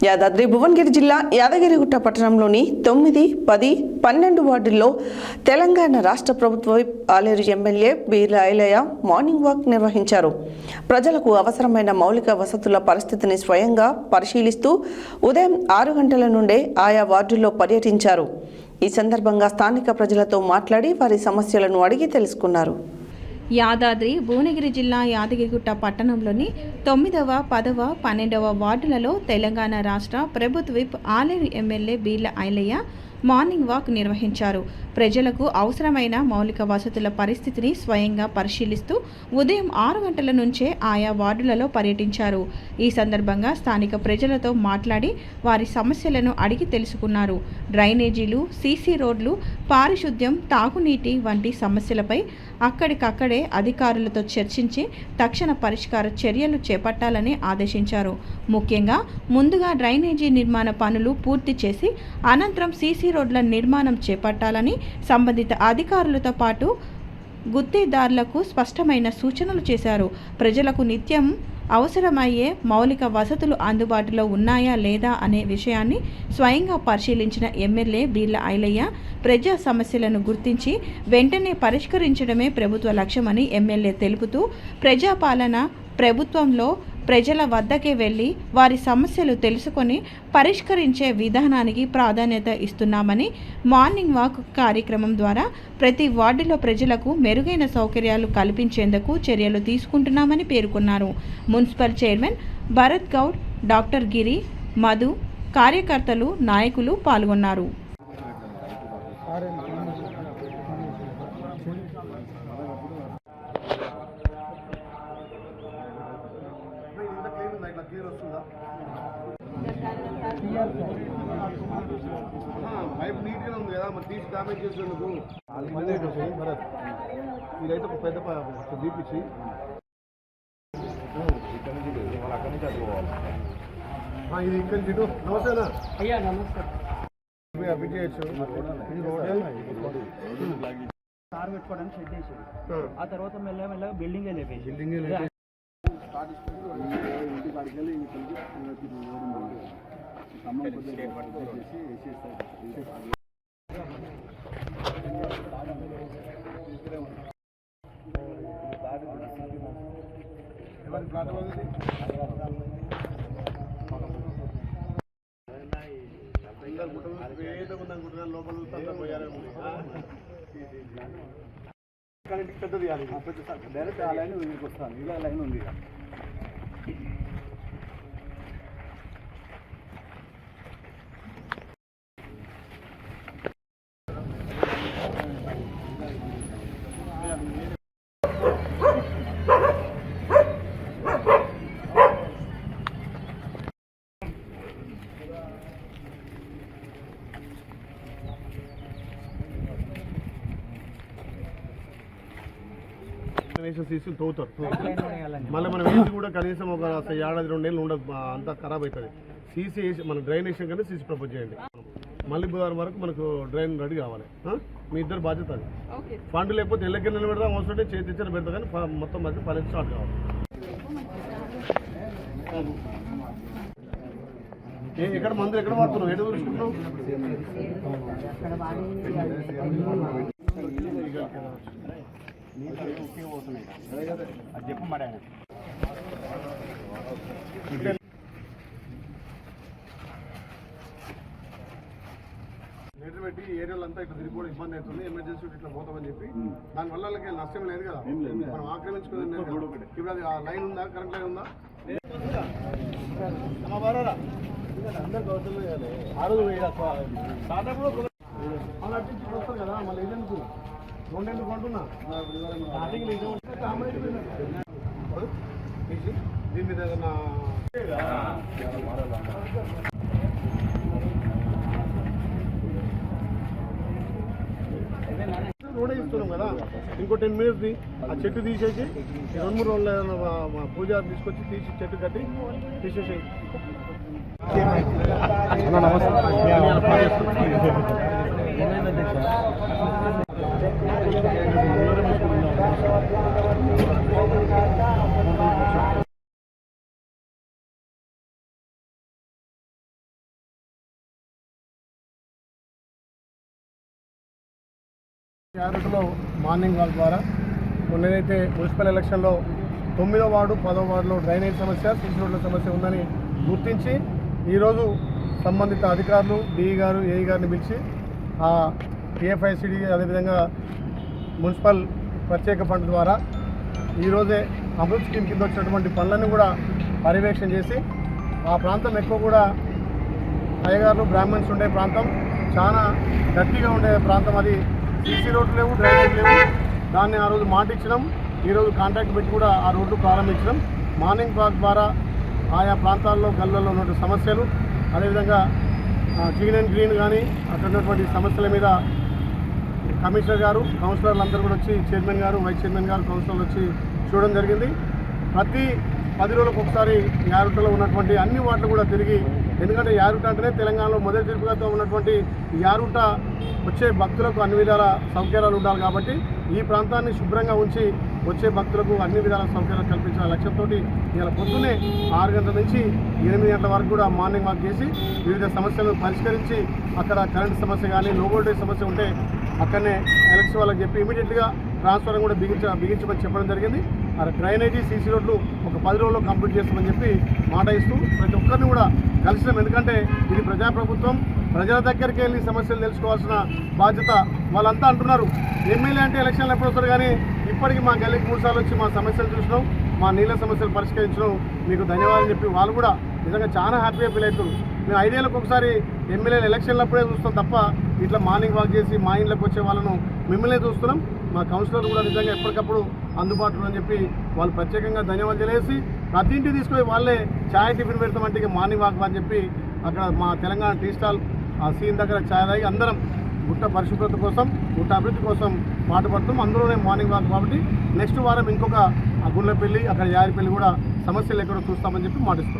యాదాద్రి భువనగిరి జిల్లా యాదగిరిగుట్ట పట్టణంలోని 9, 10, 12 వార్డుల్లో తెలంగాణ రాష్ట్ర ప్రభుత్వ Aleru MLA Beerla Ailayya morning walk నిర్వహించారు. ప్రజలకు అవసరమైన మౌలిక వసతుల పరిస్థితిని స్వయంగా పరిశీలిస్తూ ఉదయం 6 గంటల నుండే ఆయా వార్డుల్లో పర్యటించారు. ఈ సందర్భంగా స్థానిక ప్రజలతో మాట్లాడి వారి సమస్యలను అడిగి తెలుసుకున్నారు. యాదాద్రి భువనగిరి జిల్లా యాదగిరిగుట్ట పట్టణంలోని 9వ, 10వ, 12వ వార్డులలో తెలంగాణ రాష్ట్ర ప్రభుత్వ whip Aleru MLA Beerla Ailayya morning walk నిర్వహించారు. ప్రజలకు అవసరమైన మౌలిక వసతుల పరిస్థితిని స్వయంగా పరిశీలిస్తూ ఉదయం 6 గంటల నుంచే ఆయా వార్డులలో పర్యటించారు. ఈ సందర్భంగా స్థానిక ప్రజలతో మాట్లాడి వారి సమస్యలను అడిగి తెలుసుకున్నారు. డ్రైనేజీలు, సీసీ రోడ్లు, పారిశుద్ధ్యం, తాగునీటి వంటి సమస్యలపై అక్కడికక్కడే అధికారులతో చర్చించి తక్షణ పరిష్కార చర్యలు చేపట్టాలని ఆదేశించారు. ముఖ్యంగా ముందుగా డ్రైనేజీ నిర్మాణ పనులు పూర్తి చేసి అనంతరం సీసీ రోడ్ల నిర్మాణం చేపట్టాలని సంబంధిత అధికారులతో పాటు గుత్తేదారులకు స్పష్టమైన సూచనలు చేశారు. ప్రజలకు నిత్యం అవసరమయ్యే మౌలిక వసతులు అందుబాటులో ఉన్నాయా లేదా అనే విషయాన్ని స్వయంగా పరిశీలించిన ఎమ్మెల్యే బీర్ల ఐలయ్య ప్రజా సమస్యలను గుర్తించి వెంటనే పరిష్కరించడమే ప్రభుత్వ లక్ష్యమని ఎమ్మెల్యే తెలుపుతూ ప్రజాపాలన ప్రభుత్వంలో ప్రజల వద్దకే వెళ్ళి వారి సమస్యలు తెలుసుకొని పరిష్కరించే విధానానికి ప్రాధాన్యత ఇస్తున్నామని, మార్నింగ్ వాక్ కార్యక్రమం ద్వారా ప్రతి వార్డులో ప్రజలకు మెరుగైన సౌకర్యాలు కల్పించేందుకు చర్యలు తీసుకుంటున్నామని పేర్కొన్నారు. Municipal chairman Bharat Goud, doctor Giri, Madhu, కార్యకర్తలు, నాయకులు పాల్గొన్నారు. పైప్ నీట్గా ఉంది కదా, మరి తీసి డ్యామేజ్ చేసేందుకు మీరైతే ఒక పెద్ద దీపించి ఇది ఇక్కడ ఇటు. నమస్తేనా అయ్యా? నమస్తే. మీరు అప్పించు కార్ పెట్టుకోవడానికి సెట్ చేసారు. ఆ తర్వాత మెల్లగా బిల్డింగే లేపేసి లోపల పోయారు. పెద్దది డైరెక్ట్ ఆ లైన్ వీరికి వస్తాను. ఇలా లైన్ ఉంది. సీసీలు తవ్వుతారు. మళ్ళీ మనం వేసి కూడా కనీసం ఒక 1-2 నెలలు ఉండదు, అంతా ఖరాబ్ అవుతుంది. సీసీ వేసి మన డ్రైన్ వేసాం కానీ సీసీ ప్రపోజ్ చేయండి. మళ్ళీ బుధవారం వరకు మనకు డ్రైన్ రెడీ కావాలి. మీ ఇద్దరు బాధ్యత అది. ఫండ్ లేకపోతే ఎల్లకి నెలలు పెడతాం, అవసరం చేతి ఇచ్చిన పెడతా, కానీ మొత్తం మంచి పని స్టార్ట్ కావాలి. ఎక్కడ మందులు ఎక్కడ వాడుతున్నావు? ఎటు చూసుకుంటున్నావు? అది చెప్పు మరి. మీటర్ పెట్టి ఏరియాలో అంతా ఇట్లా తిరిగిపోవడం ఇబ్బంది అవుతుంది, ఎమర్జెన్సీ ఇట్లా పోతామని చెప్పి దానివల్ల వాళ్ళకి నష్టం లేదు కదా, మనం ఆక్రమించుకోవాలి. ఇప్పుడు అది ఆ లైన్ ఉందా? కరెంట్ లైన్ ఉందా? అందరికి అవసరం చేయాలి. ఆ రోజు వస్తారు కదా, మళ్ళీ ఏదెందుకు 2 ఎందుకు అంటున్నా. దీని మీద ఏదన్నా రోడే ఇస్తున్నాం కదా, ఇంకో 10 మినిట్స్ది ఆ చెట్టు తీసేసి 2-3 రోజులు పూజ తీసుకొచ్చి తీసి చెట్టు కట్టి తీసేసేయి. యాదగిరిలో మార్నింగ్ వాక్ ద్వారా మొన్నైతే మున్సిపల్ ఎలక్షన్లో 9వ వార్డు 10వ వార్డులో డ్రైనేజ్ సమస్య, సీసీ రోడ్ల సమస్య ఉందని గుర్తించి ఈరోజు సంబంధిత అధికారులు డిఈ గారు, ఏఈ గారిని పిలిచి ఆ టీఎఫ్ఐసిడి అదేవిధంగా మున్సిపల్ ప్రత్యేక ఫండ్ ద్వారా ఈరోజే అమృత్ స్కీమ్ కింద వచ్చినటువంటి పనులన్నీ కూడా పర్యవేక్షణ చేసి ఆ ప్రాంతం ఎక్కువ కూడా అయ్యగారులు బ్రాహ్మణ్స్ ఉండే ప్రాంతం, చాలా గట్టిగా ఉండే ప్రాంతం. అది సీసీ రోడ్లు లేవు, డ్రైనేజ్ లేవు. దాన్ని ఆ రోజు మాట ఇచ్చినాం. ఈరోజు కాంట్రాక్ట్ పెట్టి కూడా ఆ రోడ్లు ప్రారంభించడం. మార్నింగ్ వాక్ ద్వారా ఆయా ప్రాంతాల్లో గల్లలో ఉన్న సమస్యలు, అదేవిధంగా క్లీన్ అండ్ గ్రీన్ కానీ అక్కడ ఉన్నటువంటి సమస్యల మీద కమిషనర్ గారు, కౌన్సిలర్లు అందరూ కూడా వచ్చి, చైర్మన్ గారు, వైస్ చైర్మన్ గారు, కౌన్సిలర్లు వచ్చి చూడడం జరిగింది. ప్రతి 10 రోజులకు ఒకసారి యారుటలో ఉన్నటువంటి అన్ని వార్డులు కూడా తిరిగి, ఎందుకంటే యారుట అంటేనే తెలంగాణలో మొదటి తిరుగుతో ఉన్నటువంటి యారుట వచ్చే భక్తులకు అన్ని విధాల సౌకర్యాలు ఉండాలి కాబట్టి ఈ ప్రాంతాన్ని శుభ్రంగా ఉంచి వచ్చే భక్తులకు అన్ని విధాల సౌకర్యాలు కల్పించిన లక్ష్యంతో ఇవాళ పొద్దున్నే 6 గంటల నుంచి 8 గంటల వరకు కూడా మార్నింగ్ వాక్ చేసి వివిధ సమస్యలను పరిష్కరించి, అక్కడ కరెంట్ సమస్య కానీ లో వోల్టేజ్ సమస్య ఉంటే అక్కడనే ఎలక్ట్రిక్ వాళ్ళకి చెప్పి ఇమీడియట్గా ట్రాన్స్ఫర్ కూడా బిగించమని చెప్పడం జరిగింది. డ్రైనేజీ, సీసీ రోడ్లు ఒక 10 రోజుల్లో కంప్లీట్ చేస్తామని చెప్పి మాట ఇస్తూ ప్రతి ఒక్కరిని కూడా కలిసినాం. ఎందుకంటే ఇది ప్రజాప్రభుత్వం, ప్రజల దగ్గరికి వెళ్ళి సమస్యలు తెలుసుకోవాల్సిన బాధ్యత. వాళ్ళంతా అంటున్నారు ఎమ్మెల్యే అంటే ఎలక్షన్లు ఎప్పుడు వస్తారు, కానీ ఇప్పటికీ మా గల్లీకి 3 సార్లు వచ్చి మా సమస్యలు చూసినాం, మా నీళ్ళ సమస్యలు పరిష్కరించడం, మీకు ధన్యవాదాలు చెప్పి వాళ్ళు కూడా నిజంగా చాలా హ్యాపీగా ఫీల్ అవుతారు. మేము 5 ఏళ్ళకి ఒకసారి ఎమ్మెల్యేలు ఎలక్షన్లప్పుడే చూస్తాం తప్ప ఇట్లా మార్నింగ్ వాక్ చేసి మా ఇంట్లోకి వచ్చే వాళ్ళను మిమ్మల్నే చూస్తున్నాం. మా కౌన్సిలర్ కూడా నిజంగా ఎప్పటికప్పుడు అందుబాటులో అని చెప్పి వాళ్ళు ప్రత్యేకంగా ధన్యవాదాలు తెలియజేసి ప్రతి ఇంటికి తీసుకొని వాళ్ళే ఛాయ్ టిఫిన్ పెడతామంటే మార్నింగ్ వాక్ అని చెప్పి అక్కడ మా తెలంగాణ టీ స్టాల్ ఆ సీన్ దగ్గర ఛాయ్ తాగి అందరం గుట్ట పరిశుభ్రత కోసం, గుట్ట అభివృద్ధి కోసం పాటుపడుతున్నాం. అందులోనే మార్నింగ్ వాక్ కాబట్టి నెక్స్ట్ వారం ఇంకొక గుళ్ళపల్లి, అక్కడ యారిపల్లి కూడా సమస్యలు ఎక్కడో చూస్తామని చెప్పి మాటిస్తున్నాం.